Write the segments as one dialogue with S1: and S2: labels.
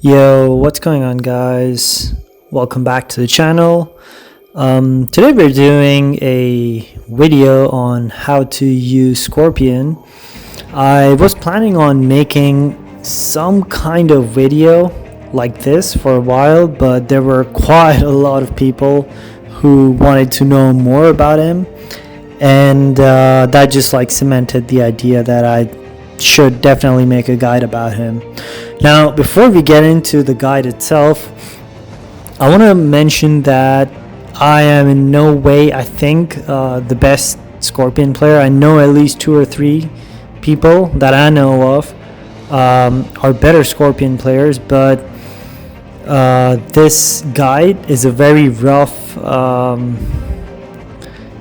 S1: Yo, what's going on, guys? Welcome back to the channel. Today we're doing a video on how to use Scorpion. I was planning on making some kind of video like this for a while, but there were quite a lot of people who wanted to know more about him, and that just cemented the idea that I should definitely make a guide about him. Now, before we get into the guide itself, I want to mention that I am in no way, I think, the best Scorpion player. I know at least 2 or 3 people that I know of are better Scorpion players, but this guide is a very rough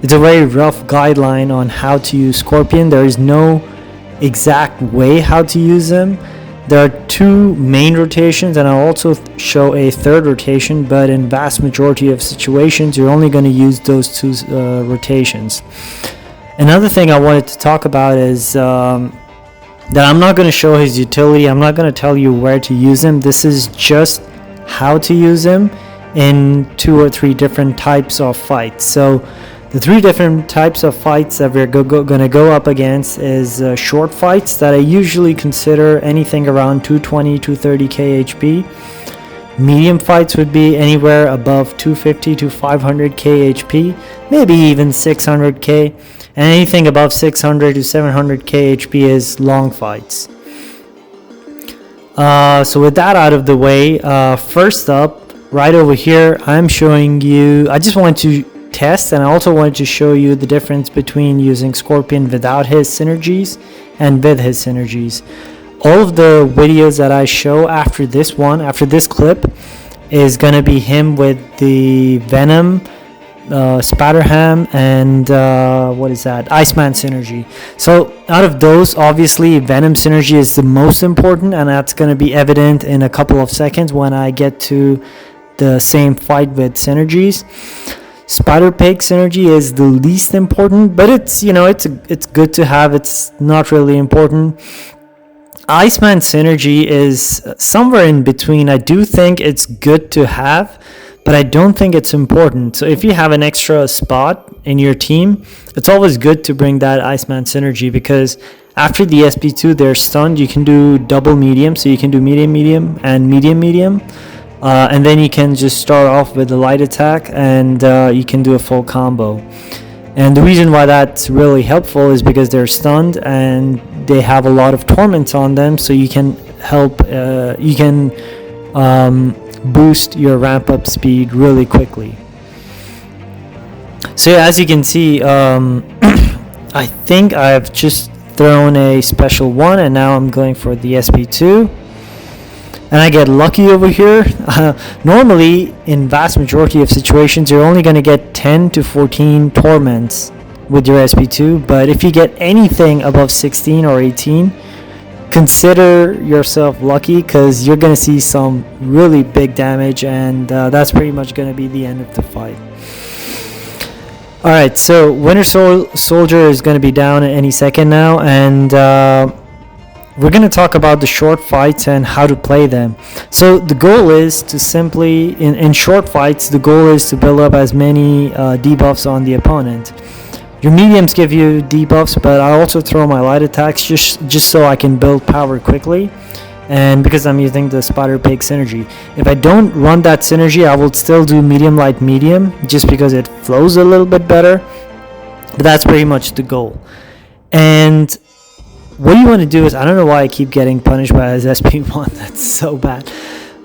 S1: guideline on how to use Scorpion. There is no exact way how to use them. There are 2 main rotations, and I'll also show a 3rd rotation, but in vast majority of situations you're only going to use those 2 rotations. Another thing I wanted to talk about is that I'm not going to show his utility. I'm not going to tell you where to use him. This is just how to use him in 2 or 3 different types of fights. So the 3 different types of fights that we're going to go up against is short fights that I usually consider anything around 220, 230 kHP. Medium fights would be anywhere above 250 to 500 kHP, maybe even 600k, and anything above 600 to 700 kHP is long fights. So with that out of the way, first up, right over here, I'm showing you, I just want to test, and I also wanted to show you the difference between using Scorpion without his synergies and with his synergies. All of the videos that I show after this clip is gonna be him with the Venom, Spatterham, and Iceman synergy. So out of those, obviously Venom synergy is the most important, and that's gonna be evident in a couple of seconds when I get to the same fight with synergies. Spider Pig synergy is the least important, but it's good to have. It's not really important. Iceman synergy is somewhere in between. I do think it's good to have, but I don't think it's important. So if you have an extra spot in your team, it's always good to bring that Iceman synergy, because after the SP2 they're stunned. You can do double medium, so you can do medium and medium. And then you can just start off with a light attack, and you can do a full combo. And the reason why that's really helpful is because they're stunned and they have a lot of torments on them, so you can boost your ramp up speed really quickly. So yeah, as you can see, I think I've just thrown a special 1, and now I'm going for the SP2. And I get lucky over here. Normally, in vast majority of situations, you're only going to get 10 to 14 torments with your SP2. But if you get anything above 16 or 18, consider yourself lucky, because you're going to see some really big damage, and that's pretty much going to be the end of the fight. Alright, so Winter Soldier is going to be down at any second now, and we're going to talk about the short fights and how to play them. So the goal is to simply, in short fights, the goal is to build up as many debuffs on the opponent. Your mediums give you debuffs, but I also throw my light attacks just so I can build power quickly, and because I'm using the Spider Pig synergy. If I don't run that synergy, I will still do medium light medium, just because it flows a little bit better, but that's pretty much the goal. And what you want to do is, I don't know why I keep getting punished by his SP1, that's so bad.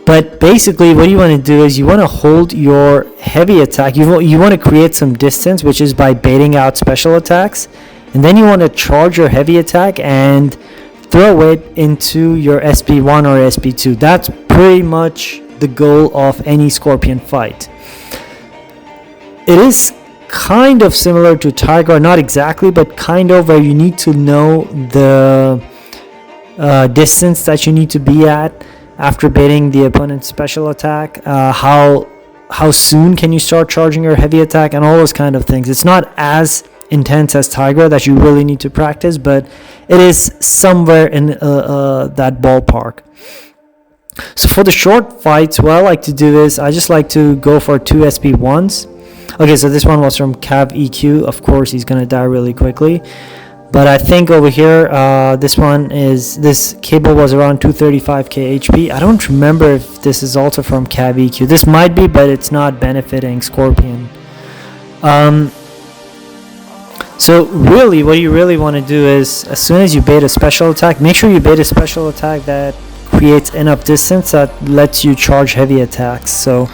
S1: But basically what you want to do is you want to hold your heavy attack. You want to create some distance, which is by baiting out special attacks. And then you want to charge your heavy attack and throw it into your SP1 or SP2. That's pretty much the goal of any Scorpion fight. It is kind of similar to Tiger, not exactly, but kind of, where you need to know the distance that you need to be at after baiting the opponent's special attack, how soon can you start charging your heavy attack, and all those kind of things. It's not as intense as Tiger that you really need to practice, but it is somewhere in that ballpark. So for the short fights, what I like to do is I just like to go for 2 SP1s. Okay, so this one was from Cav EQ. Of course, he's gonna die really quickly. But I think over here, this cable was around 235k HP. I don't remember if this is also from Cav EQ. This might be, but it's not benefiting Scorpion. So really, what you really want to do is, as soon as you bait a special attack, make sure you bait a special attack that creates enough distance that lets you charge heavy attacks. So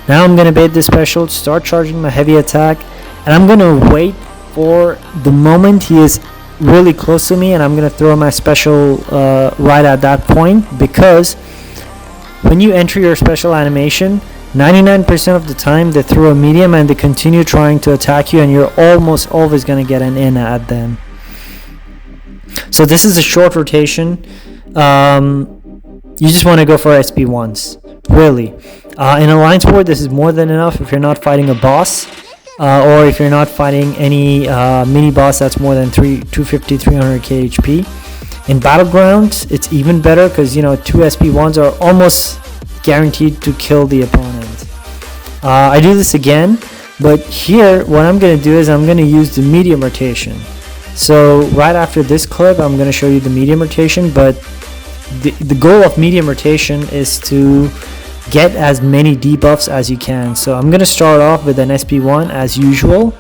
S1: now I'm going to bait this special, start charging my heavy attack, and I'm going to wait for the moment he is really close to me, and I'm going to throw my special right at that point, because when you enter your special animation, 99% of the time they throw a medium and they continue trying to attack you, and you're almost always going to get an in at them. So this is a short rotation. You just want to go for SP1s, really. In Alliance War, this is more than enough if you're not fighting a boss, or if you're not fighting any mini boss that's more than 250, 300k HP. In Battlegrounds, it's even better because, 2 SP1s are almost guaranteed to kill the opponent. I do this again, but here what I'm going to do is I'm going to use the medium rotation. So right after this clip, I'm going to show you the medium rotation, but the goal of medium rotation is to get as many debuffs as you can. So I'm going to start off with an SP1 as usual.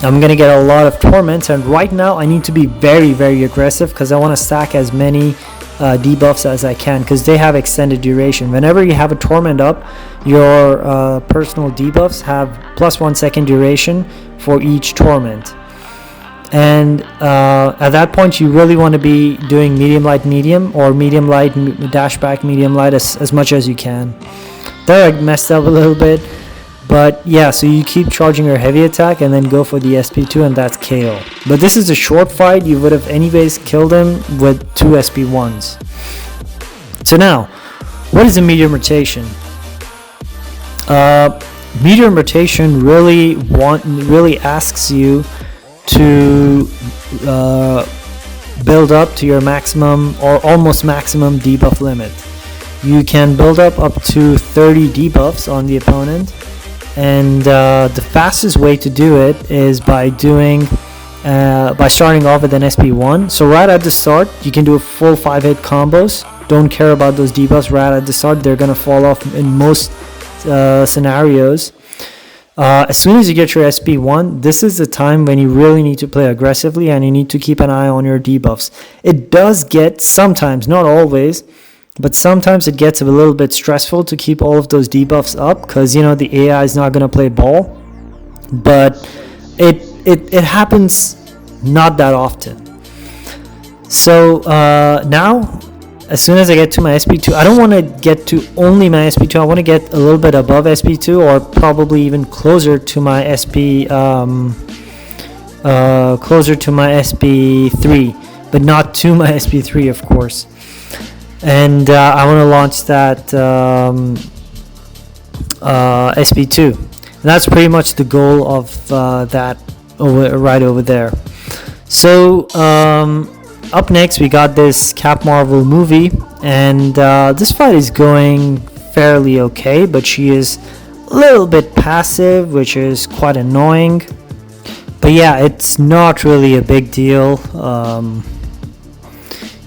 S1: I'm going to get a lot of torments, and right now I need to be very, very aggressive because I want to stack as many debuffs as I can, because they have extended duration. Whenever you have a torment up, your personal debuffs have +1 second duration for each torment. And at that point you really want to be doing medium light medium, or medium light dash back medium light as much as you can. There I messed up a little bit, but yeah, so you keep charging your heavy attack and then go for the SP2, and that's KO. But this is a short fight, you would have anyways killed him with 2 SP1s. So now, what is a medium rotation? Medium rotation really asks you to build up to your maximum or almost maximum debuff limit. You can build up to 30 debuffs on the opponent, and the fastest way to do it is by starting off with an SP1. So right at the start you can do a full 5-hit combos. Don't care about those debuffs right at the start, they're gonna fall off in most scenarios. As soon as you get your SP1, this is the time when you really need to play aggressively, and you need to keep an eye on your debuffs. It does get sometimes, not always, but sometimes it gets a little bit stressful to keep all of those debuffs up, because the AI is not going to play ball. But it happens not that often. So now, as soon as I get to my SP2, I don't want to get to only my SP2. I want to get a little bit above SP2, or probably even closer to my SP3, but not to my SP3, of course. And I want to launch that SP2. And that's pretty much the goal of that right over there. So up next we got this Cap Marvel movie, and this fight is going fairly okay, but she is a little bit passive, which is quite annoying. But yeah, it's not really a big deal.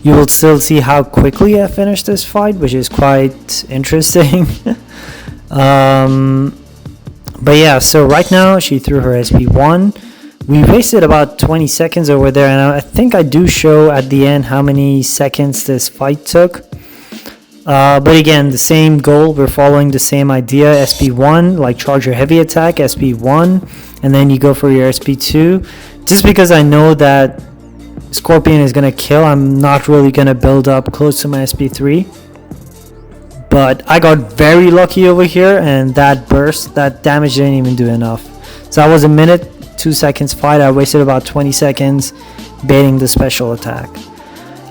S1: You will still see how quickly I finish this fight, which is quite interesting. But yeah, so right now she threw her SP1. We wasted about 20 seconds over there, and I think I do show at the end how many seconds this fight took. But again, the same goal, we're following the same idea. SP1, like charge your heavy attack, SP1, and then you go for your SP2. Just because I know that Scorpion is going to kill, I'm not really going to build up close to my SP3. But I got very lucky over here, and that burst, that damage didn't even do enough. So that was a minute, 2 seconds fight. I wasted about 20 seconds baiting the special attack.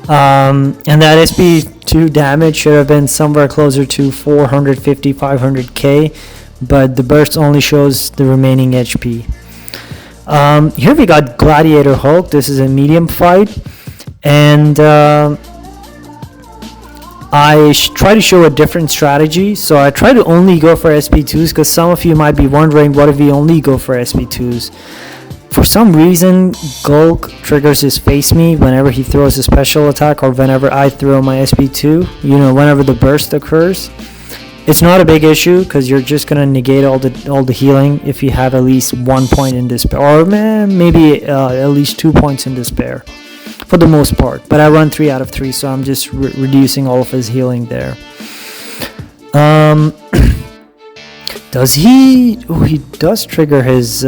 S1: And that SP2 damage should have been somewhere closer to 450, 500k, but the burst only shows the remaining HP. Here we got Gladiator Hulk. This is a medium fight, and I try to show a different strategy. So I try to only go for SP2s, because some of you might be wondering, what if we only go for SP2s? For some reason, Gulk triggers his face me whenever he throws a special attack, or whenever I throw my SP2, whenever the burst occurs. It's not a big issue, because you're just going to negate all the healing if you have at least 1 point in despair, or maybe at least 2 points in despair, for the most part. But I run 3 out of 3, so I'm just reducing all of his healing there. Does he... Oh, he does trigger his...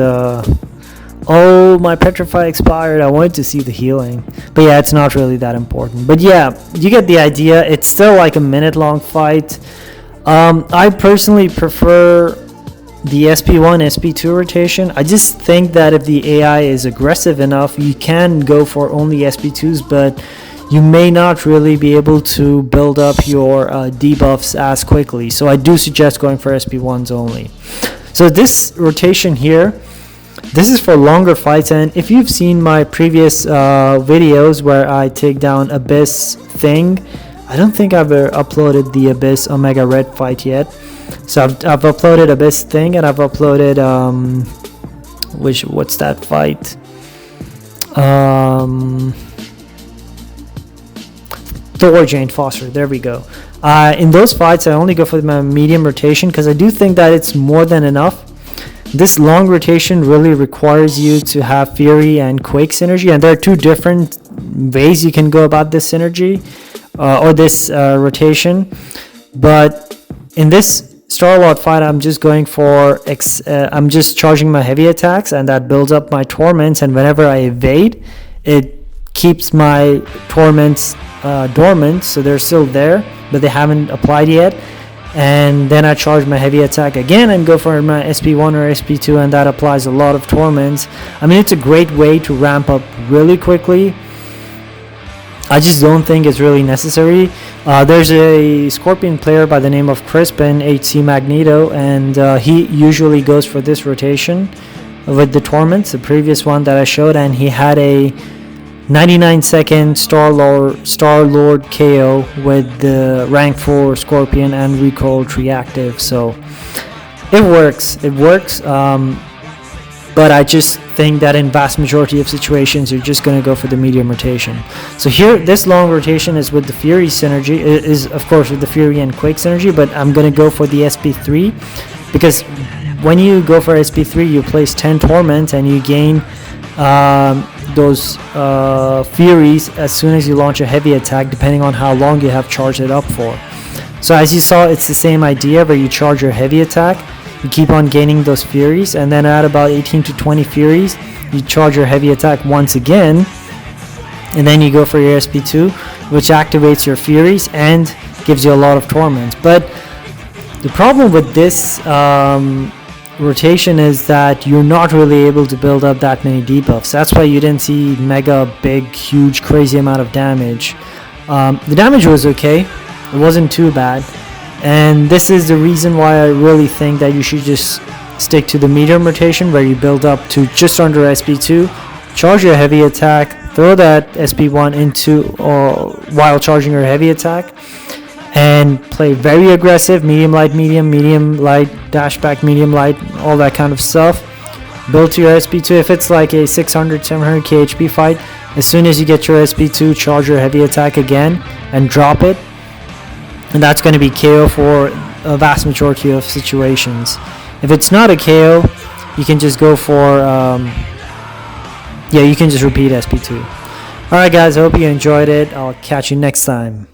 S1: Oh, my Petrify expired. I wanted to see the healing. But yeah, it's not really that important. But yeah, you get the idea. It's still like a minute-long fight. I personally prefer the SP1, SP2 rotation. I just think that if the AI is aggressive enough, you can go for only SP2s, but you may not really be able to build up your debuffs as quickly. So I do suggest going for SP1s only. So this rotation here, this is for longer fights, and if you've seen my previous videos where I take down Abyss Thing, I don't think I've uploaded the Abyss Omega Red fight yet. So I've uploaded Abyss Thing, and I've uploaded what's that fight? Thor Jane Foster. There we go. In those fights, I only go for my medium rotation, because I do think that it's more than enough. This long rotation really requires you to have Fury and Quake synergy, and there are two different ways you can go about this synergy or this rotation. But in this Star-Lord fight, I'm just going for I'm just charging my heavy attacks, and that builds up my torments, and whenever I evade, it keeps my torments dormant, so they're still there, but they haven't applied yet. And then I charge my heavy attack again and go for my SP1 or SP2, and that applies a lot of torments. I mean, it's a great way to ramp up really quickly. I just don't think it's really necessary. There's a Scorpion player by the name of Crispin, HC Magneto, and he usually goes for this rotation with the torments, the previous one that I showed, and he had a 99-second Star-Lord KO with the rank 4 Scorpion and recoil reactive. So it works. But I just think that in vast majority of situations, you're just going to go for the medium rotation. So here, this long rotation is with the Fury synergy, is of course with the Fury and Quake synergy, but I'm going to go for the SP3, because when you go for SP3, you place 10 torments and you gain those Furies as soon as you launch a heavy attack, depending on how long you have charged it up for. So as you saw, it's the same idea where you charge your heavy attack, you keep on gaining those Furies, and then at about 18 to 20 Furies, you charge your heavy attack once again, and then you go for your SP2, which activates your Furies and gives you a lot of torments. But the problem with this rotation is that you're not really able to build up that many debuffs. That's why you didn't see mega big, huge, crazy amount of damage. The damage was okay, it wasn't too bad, and this is the reason why I really think that you should just stick to the medium rotation, where you build up to just under SP2, charge your heavy attack, throw that SP1 into while charging your heavy attack, and play very aggressive, medium light, dash back, medium light, all that kind of stuff. Build to your SP2. If it's like a 600, 700 KHP fight, as soon as you get your SP2, charge your heavy attack again and drop it, and that's going to be KO for a vast majority of situations. If it's not a KO, you can just go for you can just repeat SP2. Alright guys, I hope you enjoyed it. I'll catch you next time.